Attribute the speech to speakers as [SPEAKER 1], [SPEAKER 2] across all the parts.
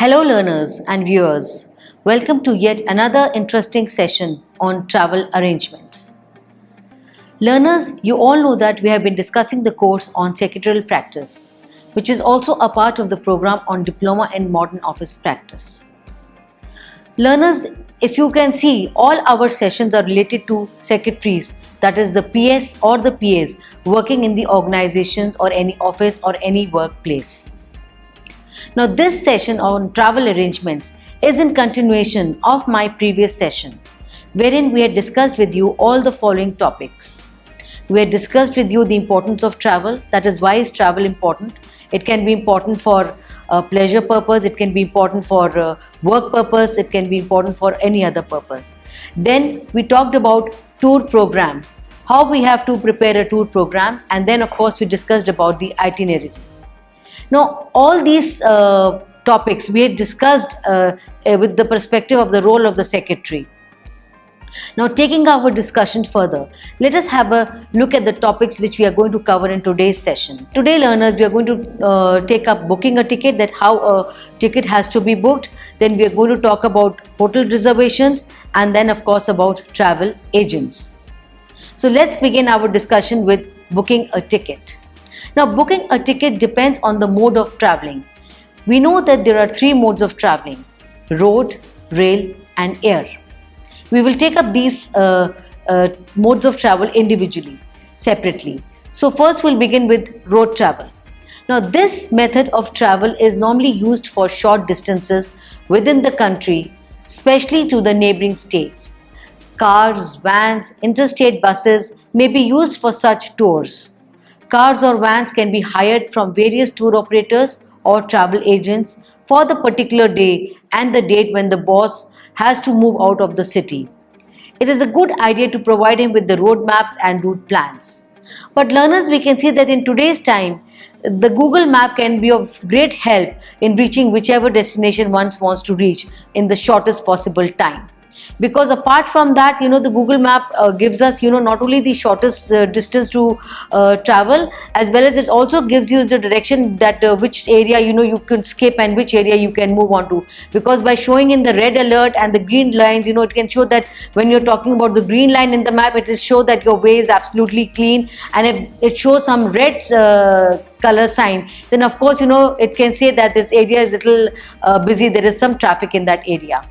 [SPEAKER 1] Hello learners and viewers, welcome to yet another interesting session on travel arrangements. Learners, you all know that we have been discussing the course on secretarial practice, which is also a part of the program on Diploma in Modern Office Practice. Learners, if you can see, all our sessions are related to secretaries, that is the PS or the PAs working in the organizations or any office or any workplace. Now this session on travel arrangements is in continuation of my previous session, wherein we had discussed with you all the following topics. We had discussed with you the importance of travel, that is why is travel important. It can be important for pleasure purpose, it can be important for work purpose, it can be important for any other purpose. Then we talked about tour program, how we have to prepare a tour program, and then of course we discussed about the itinerary. Now, all these topics we had discussed with the perspective of the role of the secretary. Now, taking our discussion further, let us have a look at the topics which we are going to cover in today's session. Today, learners, we are going to take up booking a ticket, that how a ticket has to be booked. Then we are going to talk about hotel reservations, and then of course about travel agents. So let's begin our discussion with booking a ticket. Now, booking a ticket depends on the mode of traveling. We know that there are three modes of traveling: road, rail and air. We will take up these modes of travel individually, separately. So first we'll begin with road travel. Now this method of travel is normally used for short distances within the country, especially to the neighboring states. Cars, vans, interstate buses may be used for such tours. Cars or vans can be hired from various tour operators or travel agents for the particular day and the date when the boss has to move out of the city. It is a good idea to provide him with the road maps and route plans. But learners, we can see that in today's time, the Google map can be of great help in reaching whichever destination one wants to reach in the shortest possible time. Because apart from that, the Google map gives us, not only the shortest distance to travel, as well as it also gives you the direction that which area, you can skip and which area you can move on to. Because by showing in the red alert and the green lines, it can show that when you're talking about the green line in the map, it will show that your way is absolutely clean. And if it shows some red color sign, then of course, it can say that this area is little busy, there is some traffic in that area.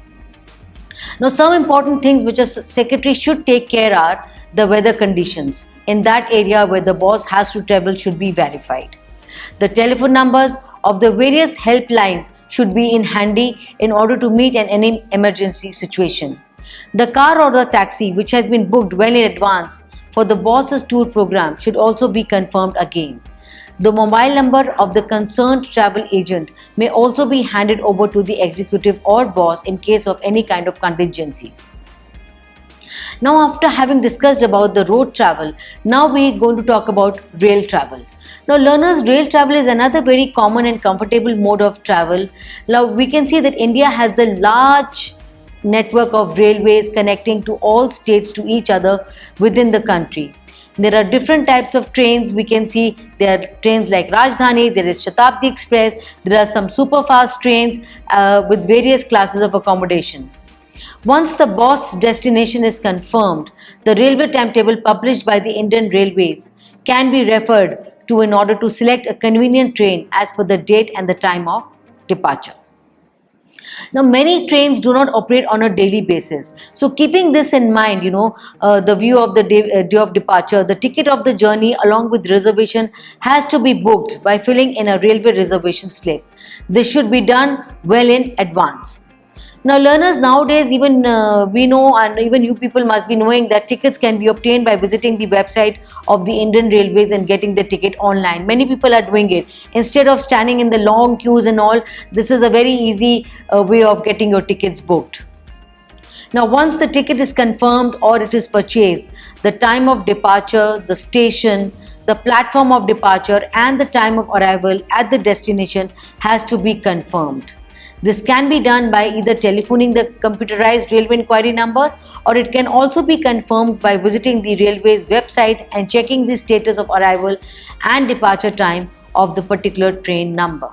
[SPEAKER 1] Now, some important things which a secretary should take care are the weather conditions in that area where the boss has to travel should be verified. The telephone numbers of the various helplines should be in handy in order to meet any emergency situation. The car or the taxi which has been booked well in advance for the boss's tour program should also be confirmed again. The mobile number of the concerned travel agent may also be handed over to the executive or boss in case of any kind of contingencies. Now, after having discussed about the road travel, now we are going to talk about rail travel. Now learners, rail travel is another very common and comfortable mode of travel. Now we can see that India has the large network of railways connecting to all states to each other within the country. There are different types of trains. We can see there are trains like Rajdhani, there is Shatabdi Express, there are some super fast trains with various classes of accommodation. Once the boss destination is confirmed, the railway timetable published by the Indian Railways can be referred to in order to select a convenient train as per the date and the time of departure. Now, many trains do not operate on a daily basis. So, keeping this in mind, the view of the day of departure, the ticket of the journey along with reservation has to be booked by filling in a railway reservation slip. This should be done well in advance. Now, learners, nowadays even we know, and even you people must be knowing, that tickets can be obtained by visiting the website of the Indian Railways and getting the ticket online. Many people are doing it. Instead of standing in the long queues and all, this is a very easy way of getting your tickets booked. Now, once the ticket is confirmed or it is purchased, the time of departure, the station, the platform of departure and the time of arrival at the destination has to be confirmed. This can be done by either telephoning the computerized railway inquiry number, or it can also be confirmed by visiting the railway's website and checking the status of arrival and departure time of the particular train number.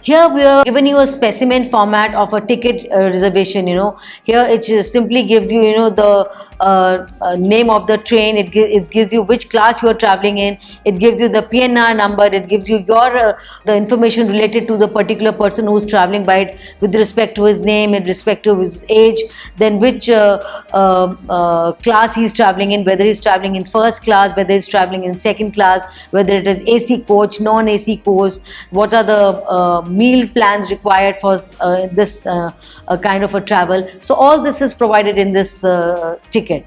[SPEAKER 1] Here we are given you a specimen format of a ticket reservation. Here it just simply gives you, the name of the train. It gives you which class you are traveling in. It gives you the PNR number. It gives you your the information related to the particular person who is traveling by it, with respect to his name, with respect to his age, then which class he is traveling in, whether he is traveling in first class, whether he is traveling in second class, whether it is AC coach, non-AC coach, what are the meal plans required for this kind of a travel. So all this is provided in this ticket.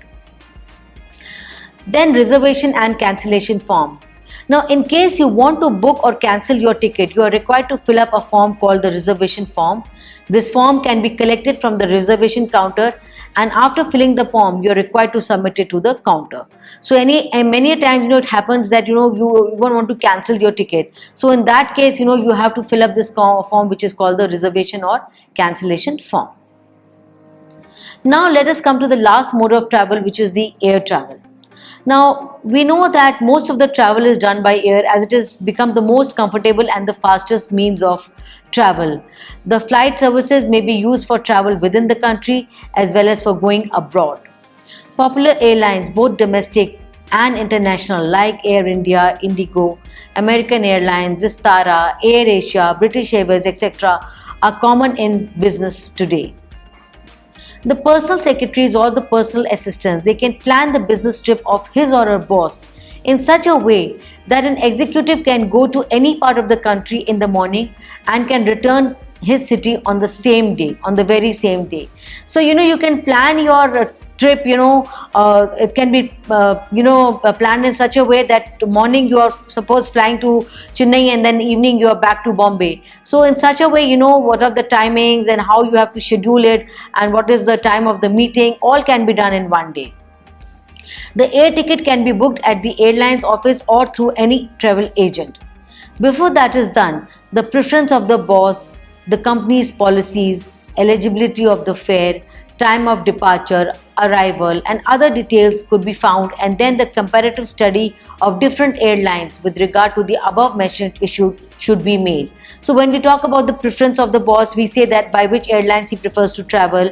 [SPEAKER 1] Then reservation and cancellation form. Now, in case you want to book or cancel your ticket, you are required to fill up a form called the reservation form. This form can be collected from the reservation counter, and after filling the form, you are required to submit it to the counter. So many times, it happens that, you want to cancel your ticket. So in that case, you have to fill up this form, which is called the reservation or cancellation form. Now let us come to the last mode of travel, which is the air travel. Now, we know that most of the travel is done by air, as it has become the most comfortable and the fastest means of travel. The flight services may be used for travel within the country as well as for going abroad. Popular airlines, both domestic and international, like Air India, Indigo, American Airlines, Vistara, Air Asia, British Airways, etc., are common in business today. The personal secretaries or the personal assistants, they can plan the business trip of his or her boss in such a way that an executive can go to any part of the country in the morning and can return his city on the same day, on the very same day. So, you can plan your trip, it can be, planned in such a way that morning you are suppose flying to Chennai and then evening you are back to Bombay. So in such a way, what are the timings and how you have to schedule it and what is the time of the meeting, all can be done in one day. The air ticket can be booked at the airline's office or through any travel agent. Before that is done, the preference of the boss, the company's policies, eligibility of the fare, time of departure, arrival, and other details could be found, and then the comparative study of different airlines with regard to the above mentioned issue should be made. So when we talk about the preference of the boss, we say that by which airlines he prefers to travel,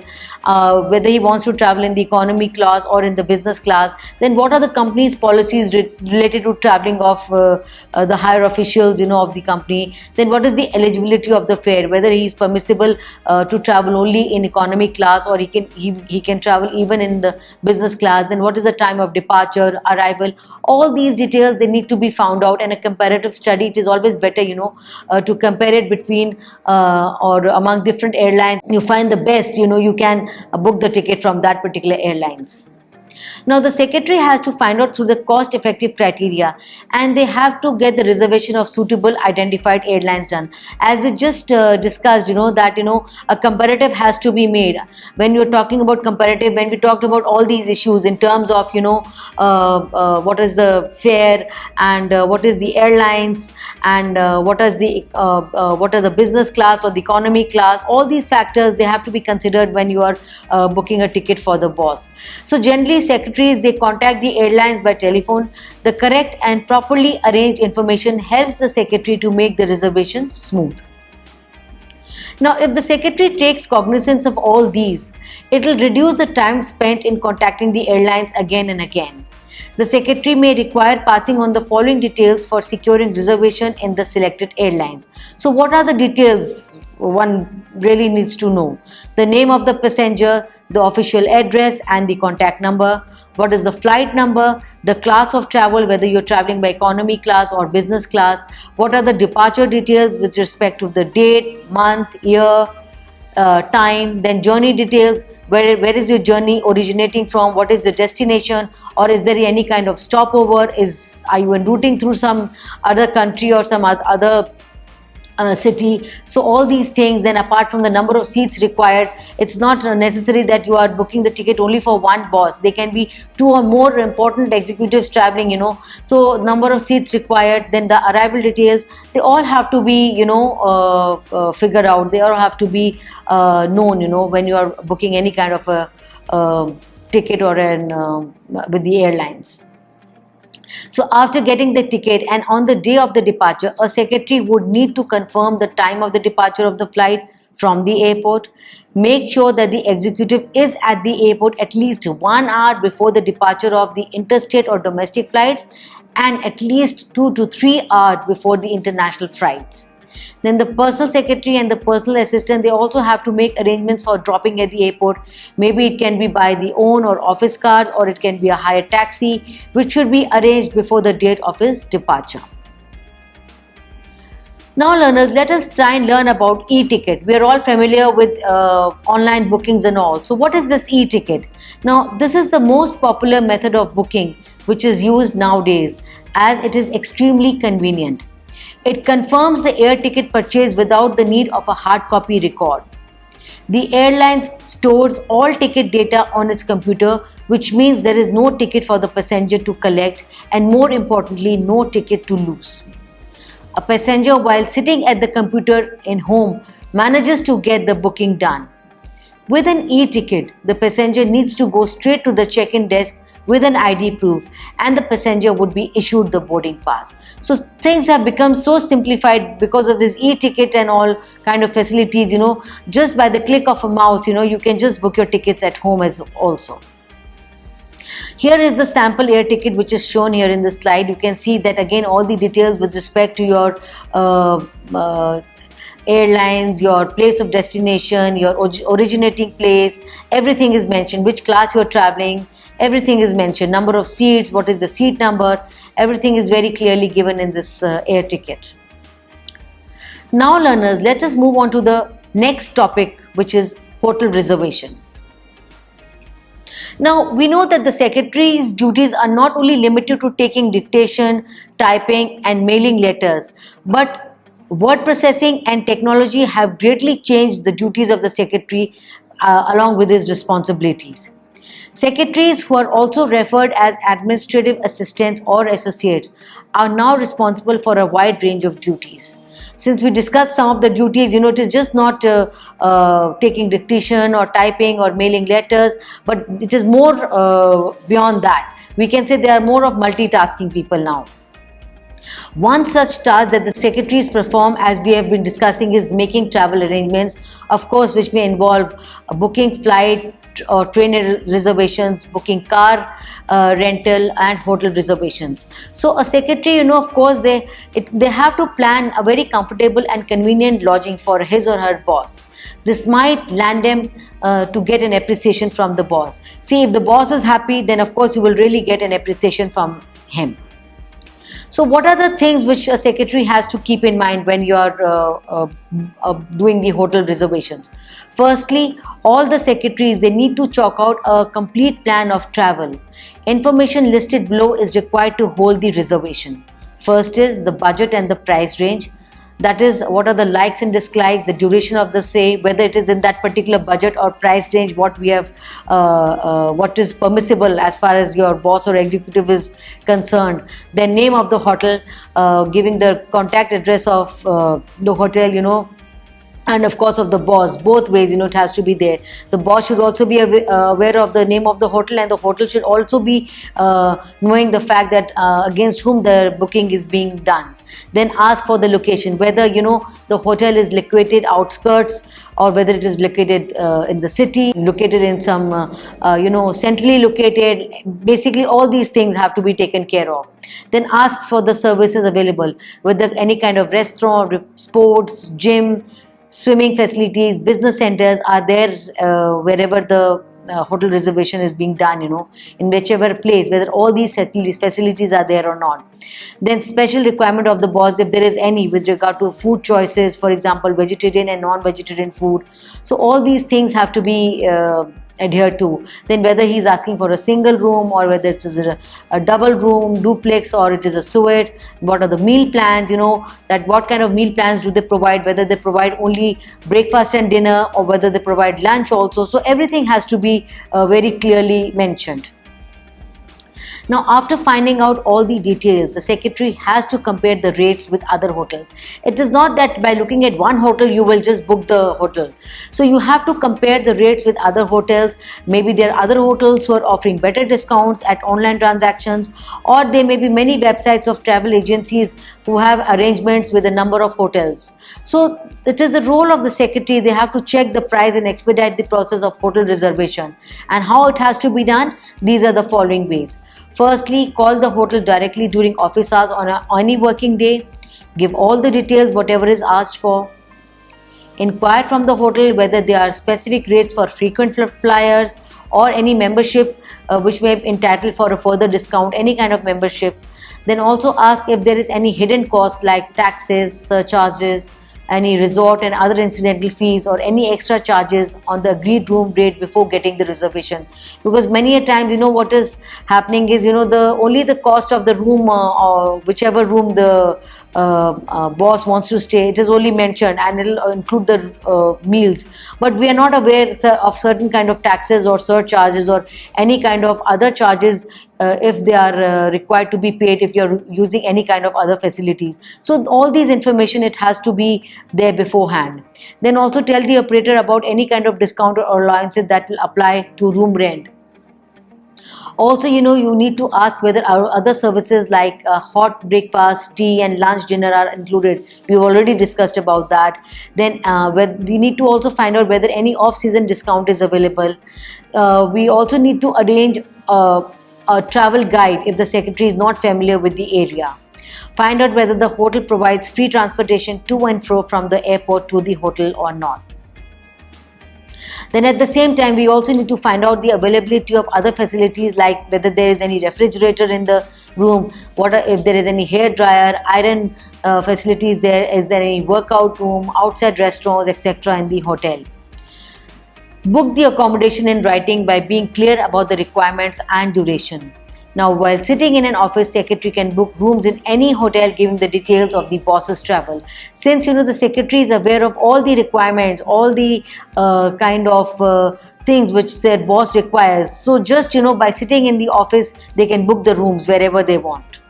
[SPEAKER 1] whether he wants to travel in the economy class or in the business class, then what are the company's policies related to traveling of the higher officials, of the company, then what is the eligibility of the fare, whether he is permissible to travel only in economy class or he can travel even in the business class, then what is the time of departure, arrival, all these details, they need to be found out, and a comparative study, it is always better, to compare it between or among different airlines. You find the best, you can book the ticket from that particular airlines. Now the secretary has to find out through the cost effective criteria, and they have to get the reservation of suitable identified airlines done. As we just discussed, that a comparative has to be made. When you're talking about comparative, when we talked about all these issues in terms of what is the fare and what is the airlines and what are the business class or the economy class, all these factors, they have to be considered when you are booking a ticket for the boss. So generally secretaries, they contact the airlines by telephone. The correct and properly arranged information helps the secretary to make the reservation smooth. Now, if the secretary takes cognizance of all these, it will reduce the time spent in contacting the airlines again and again. The secretary may require passing on the following details for securing reservation in the selected airlines. So what are the details one really needs to know? The name of the passenger, the official address and the contact number, what is the flight number, the class of travel, whether you're traveling by economy class or business class, what are the departure details with respect to the date, month, year, time, then journey details, where is your journey originating from, what is the destination, or is there any kind of stopover, are you enrouting through some other country or some other city. So all these things, then apart from the number of seats required, it's not necessary that you are booking the ticket only for one boss. They can be two or more important executives traveling, so number of seats required, then the arrival details, they all have to be figured out. They all have to be known when you are booking any kind of a ticket or with the airlines. So after getting the ticket and on the day of the departure, a secretary would need to confirm the time of the departure of the flight from the airport, make sure that the executive is at the airport at least 1 hour before the departure of the interstate or domestic flights, and at least 2 to 3 hours before the international flights. Then the personal secretary and the personal assistant, they also have to make arrangements for dropping at the airport. Maybe it can be by the own or office cars, or it can be a hired taxi, which should be arranged before the date of his departure. Now learners, let us try and learn about e-ticket. We are all familiar with online bookings and all. So what is this e-ticket? Now this is the most popular method of booking which is used nowadays, as it is extremely convenient. It confirms the air ticket purchase without the need of a hard copy record. The airline stores all ticket data on its computer, which means there is no ticket for the passenger to collect, and more importantly, no ticket to lose. A passenger, while sitting at the computer in home, manages to get the booking done. With an e-ticket, the passenger needs to go straight to the check-in desk with an ID proof, and the passenger would be issued the boarding pass. So things have become so simplified because of this e-ticket and all kind of facilities, just by the click of a mouse, you can just book your tickets at home as also. Here is the sample air ticket which is shown here in the slide. You can see that again all the details with respect to your airlines, your place of destination, your originating place, everything is mentioned, which class you are traveling, everything is mentioned, number of seats, what is the seat number, everything is very clearly given in this air ticket. Now learners, let us move on to the next topic, which is hotel reservation. Now we know that the secretary's duties are not only limited to taking dictation, typing and mailing letters, but word processing and technology have greatly changed the duties of the secretary along with his responsibilities. Secretaries, who are also referred as administrative assistants or associates, are now responsible for a wide range of duties. Since we discussed some of the duties, it is just not taking dictation or typing or mailing letters, but it is more beyond that. We can say they are more of multitasking people now. One such task that the secretaries perform, as we have been discussing, is making travel arrangements, of course, which may involve booking flight or train reservations, booking car rental and hotel reservations. So a secretary, of course, they have to plan a very comfortable and convenient lodging for his or her boss. This might land them to get an appreciation from the boss. See, if the boss is happy, then of course you will really get an appreciation from him. So what are the things which a secretary has to keep in mind when you are doing the hotel reservations? Firstly, all the secretaries, they need to chalk out a complete plan of travel. Information listed below is required to hold the reservation. First is the budget and the price range. That is, what are the likes and dislikes, the duration of the stay, whether it is in that particular budget or price range, what we have, what is permissible as far as your boss or executive is concerned. Then name of the hotel, giving the contact address of the hotel, and of course of the boss. Both ways, it has to be there. The boss should also be aware of the name of the hotel, and the hotel should also be knowing the fact that against whom the booking is being done. Then ask for the location, whether the hotel is located outskirts or whether it is located in the city, located in some centrally located. Basically all these things have to be taken care of. Then ask for the services available, whether any kind of restaurant, sports, gym, swimming facilities, business centers are there wherever the hotel reservation is being done, in whichever place, whether all these facilities are there or not. Then special requirement of the boss, if there is any, with regard to food choices, for example, vegetarian and non-vegetarian food. So all these things have to be adhered to. Then whether he's asking for a single room or whether it is a double room, duplex, or it is a suite. What are the meal plans, that what kind of meal plans do they provide, whether they provide only breakfast and dinner or whether they provide lunch also. So everything has to be very clearly mentioned. Now, after finding out all the details, the secretary has to compare the rates with other hotels. It is not that by looking at one hotel you will just book the hotel. So you have to compare the rates with other hotels. Maybe there are other hotels who are offering better discounts at online transactions, or there may be many websites of travel agencies who have arrangements with a number of hotels. So it is the role of the secretary. They have to check the price and expedite the process of hotel reservation. And how it has to be done? These are the following ways. Firstly, call the hotel directly during office hours on any working day. Give all the details, whatever is asked for. Inquire from the hotel whether there are specific rates for frequent flyers or any membership which may entitle for a further discount, any kind of membership. Then also ask if there is any hidden cost like taxes, surcharges, any resort and other incidental fees, or any extra charges on the agreed room rate before getting the reservation. Because many a time, what is happening is, the only the cost of the room or whichever room the boss wants to stay, it is only mentioned, and it will include the meals, but we are not aware of certain kind of taxes or surcharges or any kind of other charges if they are required to be paid if you're using any kind of other facilities. So all these information, it has to be there beforehand. Then also tell the operator about any kind of discount or allowances that will apply to room rent. Also, you need to ask whether our other services like hot breakfast, tea and lunch, dinner are included. We've already discussed about that. Then we need to also find out whether any off-season discount is available. We also need to arrange a travel guide if the secretary is not familiar with the area. Find out whether the hotel provides free transportation to and fro from the airport to the hotel or not. Then at the same time, we also need to find out the availability of other facilities, like whether there is any refrigerator in the room, if there is any hair dryer, iron facilities there, is there any workout room, outside restaurants, etc. in the hotel. Book the accommodation in writing by being clear about the requirements and duration. Now, while sitting in an office, secretary can book rooms in any hotel giving the details of the boss's travel. Since the secretary is aware of all the requirements, all the kind of things which their boss requires. So just by sitting in the office, they can book the rooms wherever they want.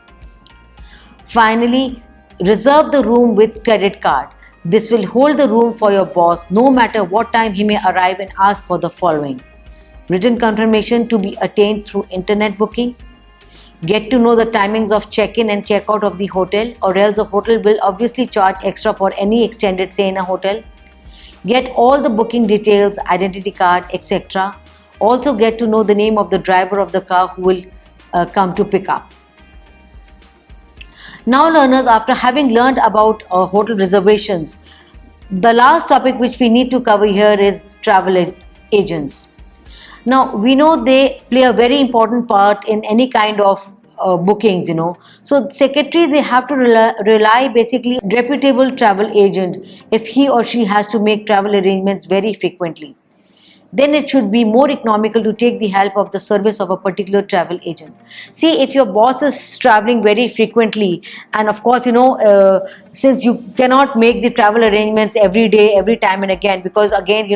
[SPEAKER 1] Finally, reserve the room with credit card. This will hold the room for your boss no matter what time he may arrive, and ask for the following: written confirmation to be attained through internet booking. Get to know the timings of check-in and check-out of the hotel, or else the hotel will obviously charge extra for any extended stay in a hotel. Get all the booking details, identity card, etc. Also get to know the name of the driver of the car who will come to pick up. Now learners, after having learned about hotel reservations, the last topic which we need to cover here is travel agents. Now we know they play a very important part in any kind of bookings, So secretary, they have to rely basically reputable travel agent if he or she has to make travel arrangements very frequently. Then it should be more economical to take the help of the service of a particular travel agent. See, if your boss is traveling very frequently, and of course, since you cannot make the travel arrangements every day, every time and again, because again,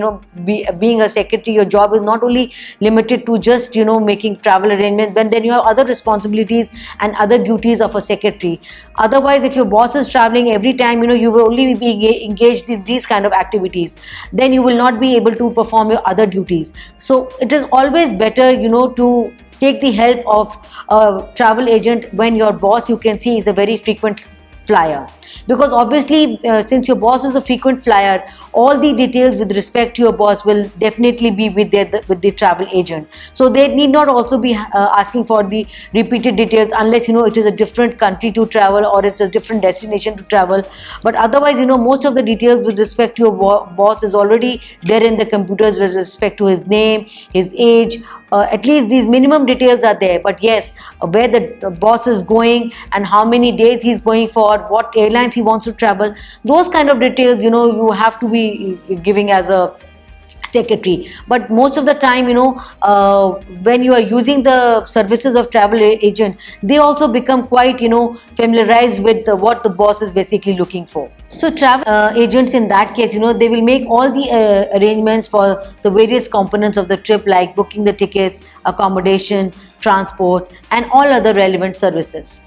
[SPEAKER 1] being a secretary, your job is not only limited to just, making travel arrangements, but then you have other responsibilities and other duties of a secretary. Otherwise, if your boss is traveling every time, you will only be engaged in these kind of activities. Then you will not be able to perform your other duties. So it is always better to take the help of a travel agent when your boss, you can see, is a very frequent flyer, because obviously since your boss is a frequent flyer, all the details with respect to your boss will definitely be with the travel agent. So they need not also be asking for the repeated details unless it is a different country to travel or it's a different destination to travel. But otherwise, most of the details with respect to your boss is already there in the computers with respect to his name, his age. At least these minimum details are there. But yes, where the boss is going and how many days he's going for, what airlines he wants to travel, those kind of details you have to be giving as a secretary. But most of the time, when you are using the services of travel agent, they also become quite familiarized with what the boss is basically looking for. So travel agents in that case, they will make all the arrangements for the various components of the trip, like booking the tickets, accommodation, transport, and all other relevant services.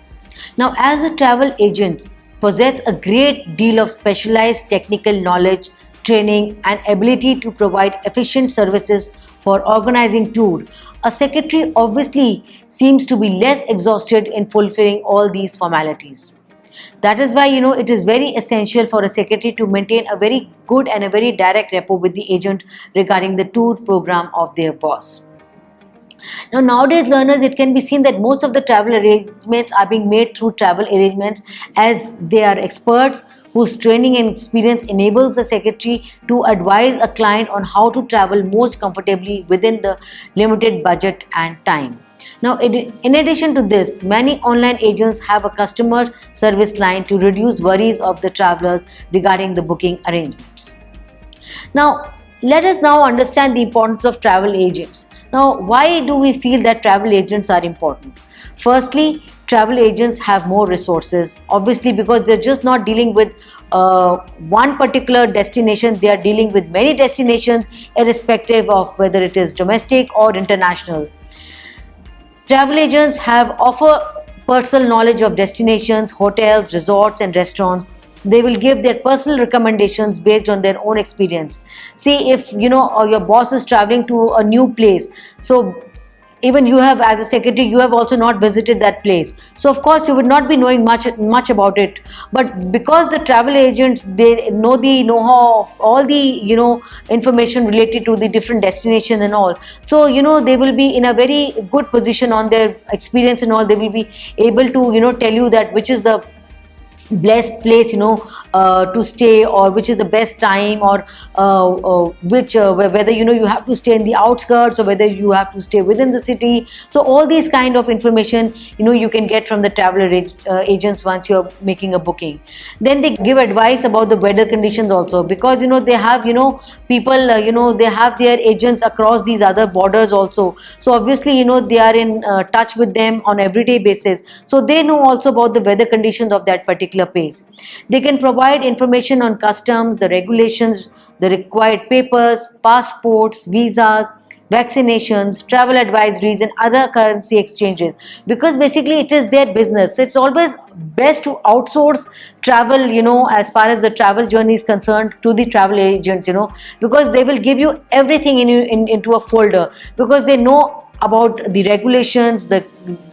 [SPEAKER 1] Now, as a travel agent possess a great deal of specialized technical knowledge, training, and ability to provide efficient services for organizing tour, a secretary obviously seems to be less exhausted in fulfilling all these formalities. That is why it is very essential for a secretary to maintain a very good and a very direct rapport with the agent regarding the tour program of their boss. Now, nowadays, learners, it can be seen that most of the travel arrangements are being made through travel arrangements, as they are experts whose training and experience enables the secretary to advise a client on how to travel most comfortably within the limited budget and time. Now, in addition to this, many online agents have a customer service line to reduce worries of the travelers regarding the booking arrangements. Now, let us now understand the importance of travel agents. Now, why do we feel that travel agents are important? Firstly, travel agents have more resources, obviously, because they're just not dealing with one particular destination. They are dealing with many destinations, irrespective of whether it is domestic or international. Travel agents offer personal knowledge of destinations, hotels, resorts, and restaurants. They will give their personal recommendations based on their own experience. See, if or your boss is traveling to a new place, so even you have, as a secretary, you have also not visited that place, so of course you would not be knowing much about it. But because the travel agents, they know the know-how of all the information related to the different destinations and all, so they will be in a very good position on their experience and all. They will be able to tell you that which is the blessed place to stay, or which is the best time, or whether you have to stay in the outskirts, or whether you have to stay within the city. So all these kind of information you can get from the travel agents once you're making a booking. Then they give advice about the weather conditions also, because they have people they have their agents across these other borders also, so obviously they are in touch with them on everyday basis, so they know also about the weather conditions of that particular place. They can provide information on customs, the regulations, the required papers, passports, visas, vaccinations, travel advisories, and other currency exchanges, because basically it is their business. It's always best to outsource travel as far as the travel journey is concerned, to the travel agents, because they will give you everything into a folder, because they know about the regulations, the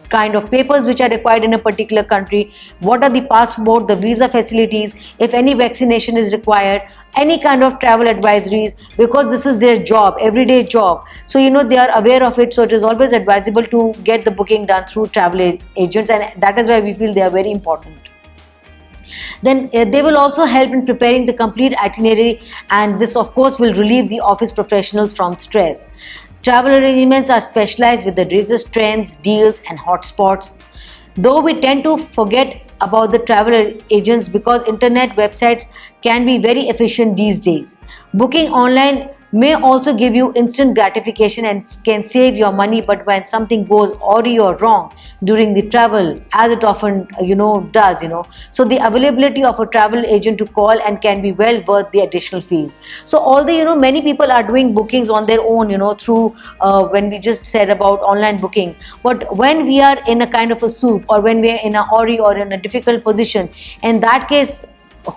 [SPEAKER 1] kind of papers which are required in a particular country, what are the passport, the visa facilities, if any vaccination is required, any kind of travel advisories, because this is their job, everyday job. So they are aware of it, so it is always advisable to get the booking done through travel agents, and that is why we feel they are very important. Then they will also help in preparing the complete itinerary, and this of course will relieve the office professionals from stress. Travel arrangements are specialized with the latest trends, deals, and hotspots. Though we tend to forget about the travel agents because internet websites can be very efficient these days. Booking online may also give you instant gratification and can save your money, but when something goes awry or wrong during the travel, as it often does, so the availability of a travel agent to call and can be well worth the additional fees. So although many people are doing bookings on their own through when we just said about online booking, but when we are in a kind of a soup, or when we are in a hurry or in a difficult position, in that case,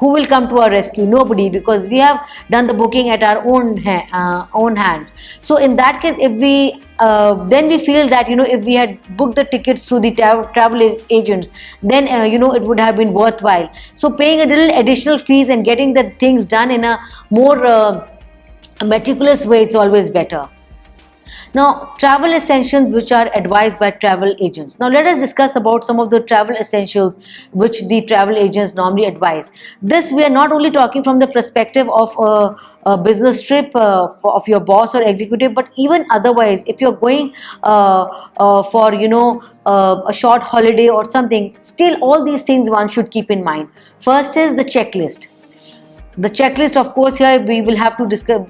[SPEAKER 1] who will come to our rescue? Nobody, because we have done the booking at our own hand. So in that case, if we then we feel that if we had booked the tickets through the travel agents, then it would have been worthwhile. So paying a little additional fees and getting the things done in a more meticulous way, it's always better. Now, travel essentials which are advised by travel agents. Now, let us discuss about some of the travel essentials which the travel agents normally advise. This, we are not only talking from the perspective of a business trip of your boss or executive, but even otherwise, if you're going for a short holiday or something, still all these things one should keep in mind. First is the checklist. The checklist, of course, here we will have to discuss.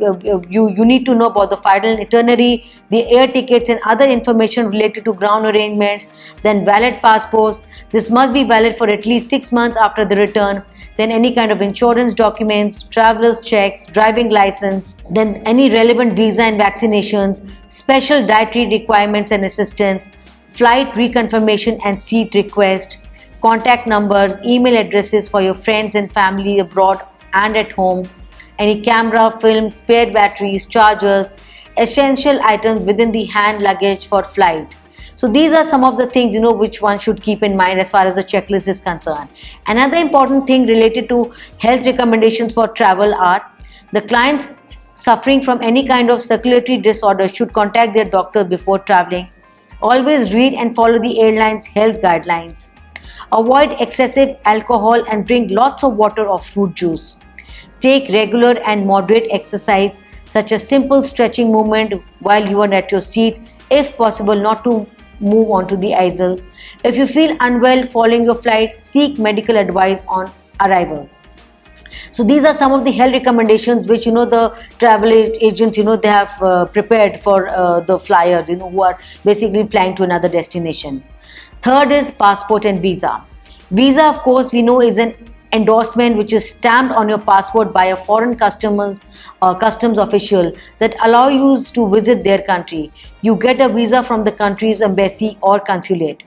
[SPEAKER 1] You need to know about the final itinerary, the air tickets, and other information related to ground arrangements. Then valid passports. This must be valid for at least 6 months after the return. Then any kind of insurance documents, travelers checks, driving license. Then any relevant visa and vaccinations, special dietary requirements and assistance, flight reconfirmation and seat request, contact numbers, email addresses for your friends and family abroad and at home, any camera, film, spare batteries, chargers, essential items within the hand luggage for flight. So these are some of the things, which one should keep in mind as far as the checklist is concerned. Another important thing related to health recommendations for travel are the clients suffering from any kind of circulatory disorder should contact their doctor before traveling. Always read and follow the airline's health guidelines. Avoid excessive alcohol and drink lots of water or fruit juice. Take regular and moderate exercise such as simple stretching movement while you are at your seat, if possible not to move onto the aisle. If you feel unwell following your flight, seek medical advice on arrival. So these are some of the health recommendations which the travel agents they have prepared for the flyers who are basically flying to another destination. Third is passport and visa. Visa, of course, we know is an endorsement which is stamped on your passport by a foreign customs official that allow you to visit their country. You get a visa from the country's embassy or consulate.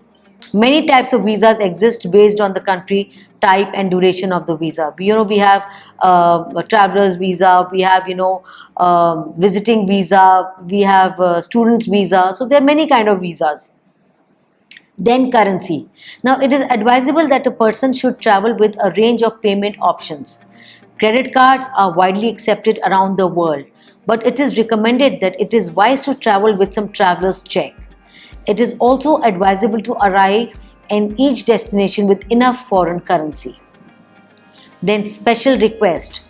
[SPEAKER 1] Many types of visas exist based on the country type and duration of the visa. We have a traveler's visa, we have visiting visa, we have student's visa. So there are many kind of visas. Then currency. Now it is advisable that a person should travel with a range of payment options. Credit cards are widely accepted around the world, but it is recommended that it is wise to travel with some traveler's check. It is also advisable to arrive in each destination with enough foreign currency. Then special request.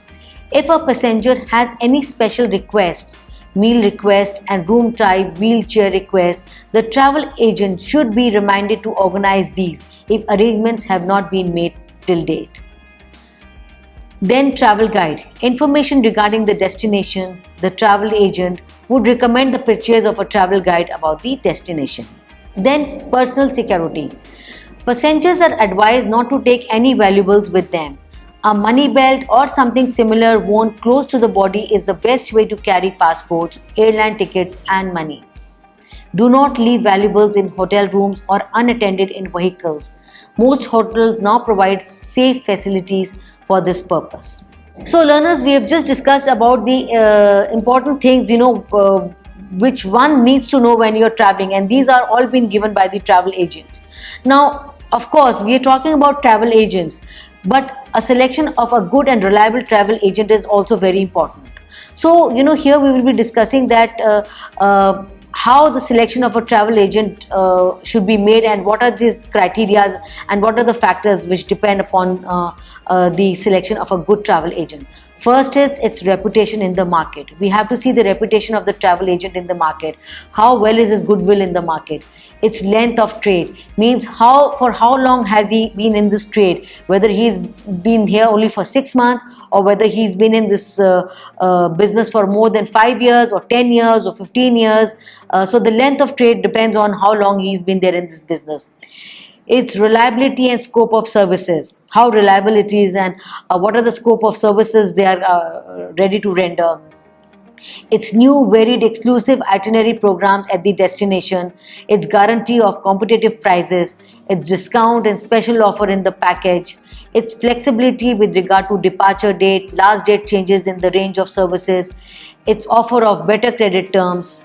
[SPEAKER 1] If a passenger has any special requests, meal request and room type, wheelchair request, the travel agent should be reminded to organize these if arrangements have not been made till date. Then travel guide. Information regarding the destination, the travel agent would recommend the purchase of a travel guide about the destination. Then personal security. Passengers are advised not to take any valuables with them. A money belt or something similar worn close to the body is the best way to carry passports, airline tickets and money. Do not leave valuables in hotel rooms or unattended in vehicles. Most hotels now provide safe facilities for this purpose. So learners, we have just discussed about the important things which one needs to know when you're traveling, and these are all been given by the travel agent. Now, of course, we are talking about travel agents, but a selection of a good and reliable travel agent is also very important. So here we will be discussing that how the selection of a travel agent should be made, and what are these criteria and what are the factors which depend upon the selection of a good travel agent. First is its reputation in the market. We have to see the reputation of the travel agent in the market. How well is his goodwill in the market? Its length of trade, means for how long has he been in this trade, whether he's been here only for 6 months or whether he's been in this business for more than 5 years or 10 years or 15 years. So the length of trade depends on how long he's been there in this business. Its reliability and scope of services, how reliable it is and what are the scope of services they are ready to render. Its new varied exclusive itinerary programs at the destination, its guarantee of competitive prices, its discount and special offer in the package, its flexibility with regard to departure date, last date changes in the range of services, its offer of better credit terms.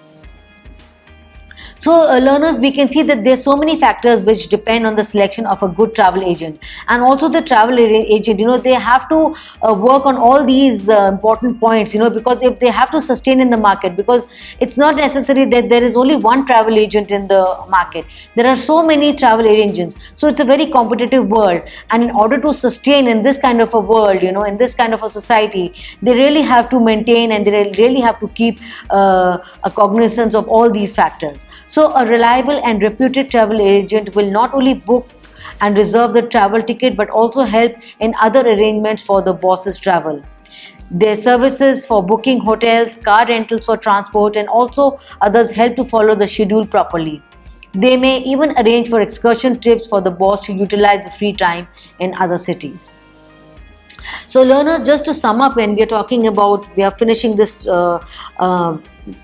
[SPEAKER 1] So learners, we can see that there's so many factors which depend on the selection of a good travel agent, and also the travel agent, they have to work on all these important points, because if they have to sustain in the market, because it's not necessary that there is only one travel agent in the market. There are so many travel agents, so it's a very competitive world, and in order to sustain in this kind of a world, in this kind of a society, they really have to maintain and they really have to keep a cognizance of all these factors. So a reliable and reputed travel agent will not only book and reserve the travel ticket but also help in other arrangements for the boss's travel. Their services for booking hotels, car rentals for transport, and also others help to follow the schedule properly. They may even arrange for excursion trips for the boss to utilize the free time in other cities. So learners, just to sum up, when we are talking about, we are finishing this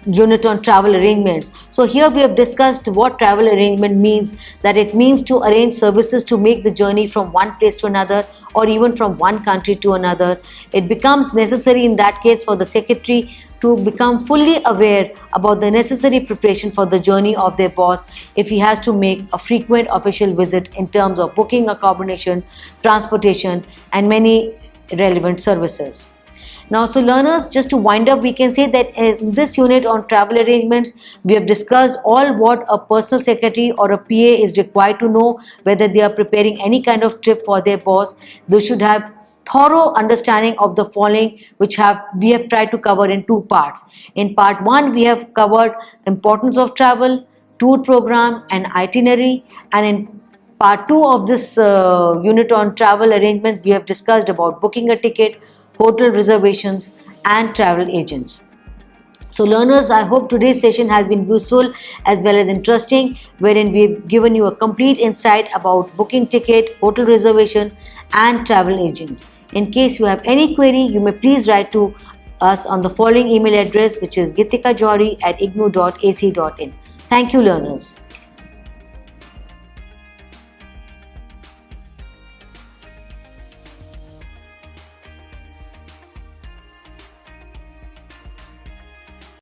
[SPEAKER 1] unit on travel arrangements. So here we have discussed what travel arrangement means, that it means to arrange services to make the journey from one place to another or even from one country to another. It becomes necessary in that case for the secretary to become fully aware about the necessary preparation for the journey of their boss if he has to make a frequent official visit in terms of booking accommodation, transportation, and many relevant services. Now, so learners, just to wind up, we can say that in this unit on travel arrangements, we have discussed all what a personal secretary or a PA is required to know whether they are preparing any kind of trip for their boss. They should have thorough understanding of the following, which we have tried to cover in two parts. In part one, we have covered importance of travel, tour program, and itinerary, and in part 2 of this unit on travel arrangements, we have discussed about booking a ticket, hotel reservations, and travel agents. So learners, I hope today's session has been useful as well as interesting, wherein we have given you a complete insight about booking ticket, hotel reservation, and travel agents. In case you have any query, you may please write to us on the following email address, which is gitikajori@ignou.ac.in. Thank you, learners.